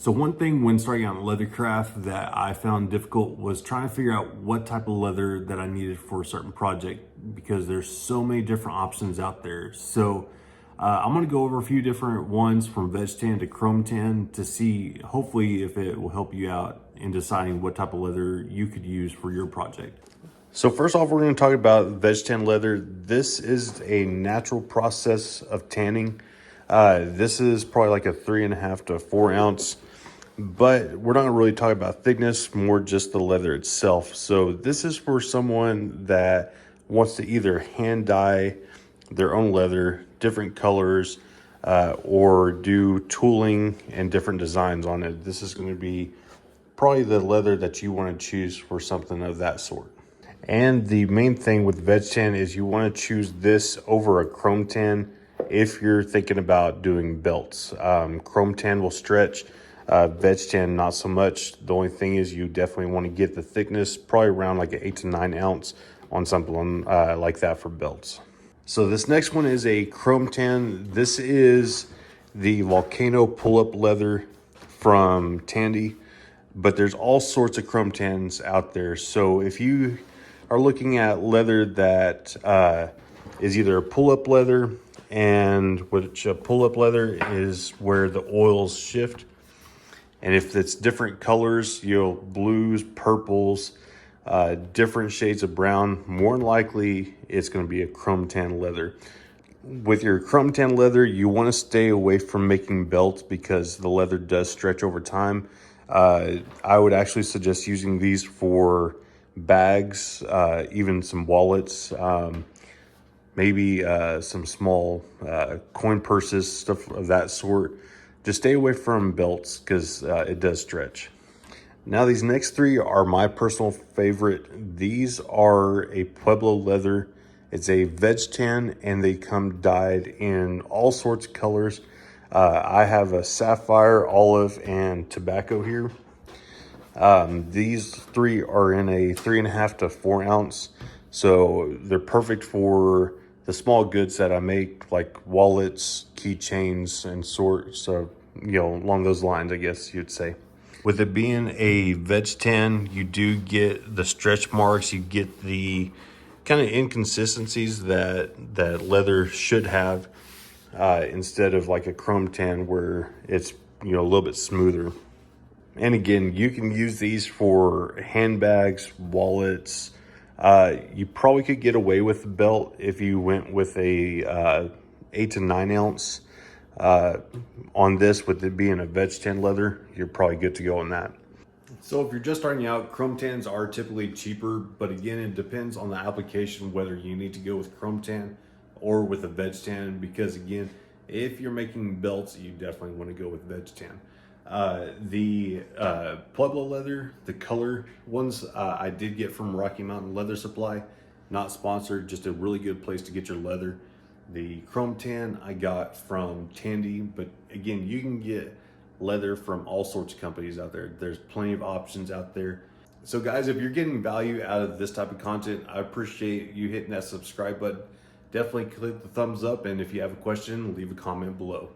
So one thing when starting out in leathercraft that I found difficult was trying to figure out what type of leather that I needed for a certain project because there's so many different options out there. So I'm gonna go over a few different ones from veg tan to chrome tan to see hopefully if it will help you out in deciding what type of leather you could use for your project. So first off, we're going to talk about veg tan leather. This is a natural process of tanning. This is probably like a 3.5 to 4 ounce, but we're not really talking about thickness, more just the leather itself. So this is for someone that wants to either hand dye their own leather, different colors, or do tooling and different designs on it. This is going to be probably the leather that you want to choose for something of that sort. And the main thing with veg tan is you want to choose this over a chrome tan if you're thinking about doing belts. Chrome tan will stretch, veg tan not so much. The only thing is you definitely want to get the thickness probably around like an 8 to 9 ounce on something like that for belts. So this next one is a chrome tan. This is the Volcano pull-up leather from Tandy, but there's all sorts of chrome tans out there. So if you are looking at leather that is either a pull-up leather, and which a pull-up leather is where the oils shift, and if it's different colors, you know, blues, purples, different shades of brown, more than likely it's going to be a chrome tan leather. With your chrome tan leather, you want to stay away from making belts because the leather does stretch over time. I would actually suggest using these for bags, even some wallets, maybe some small coin purses, stuff of that sort. Just stay away from belts because it does stretch. Now these next three are my personal favorite. These are a Pueblo leather. It's a veg tan and they come dyed in all sorts of colors. I have a sapphire, olive, and tobacco here. These three are in a 3.5 to 4 ounce. So they're perfect for the small goods that I make, like wallets, keychains, and sorts of, you know, along those lines, I guess you'd say. With it being a veg tan, you do get the stretch marks, you get the kind of inconsistencies that leather should have, instead of like a chrome tan where it's, you know, a little bit smoother. And again, you can use these for handbags, wallets. You probably could get away with the belt if you went with a 8 to 9 ounce. On this, with it being a veg tan leather, you're probably good to go on that. So if you're just starting out, chrome tans are typically cheaper, but again, it depends on the application whether you need to go with chrome tan or with a veg tan, because again, if you're making belts, you definitely want to go with veg tan. The Pueblo leather, the color ones, I did get from Rocky Mountain Leather Supply, not sponsored, just a really good place to get your leather. The chrome tan I got from Tandy, but again, you can get leather from all sorts of companies out there. There's plenty of options out there. So guys, if you're getting value out of this type of content, I appreciate you hitting that subscribe button. Definitely click the thumbs up, and if you have a question, leave a comment below.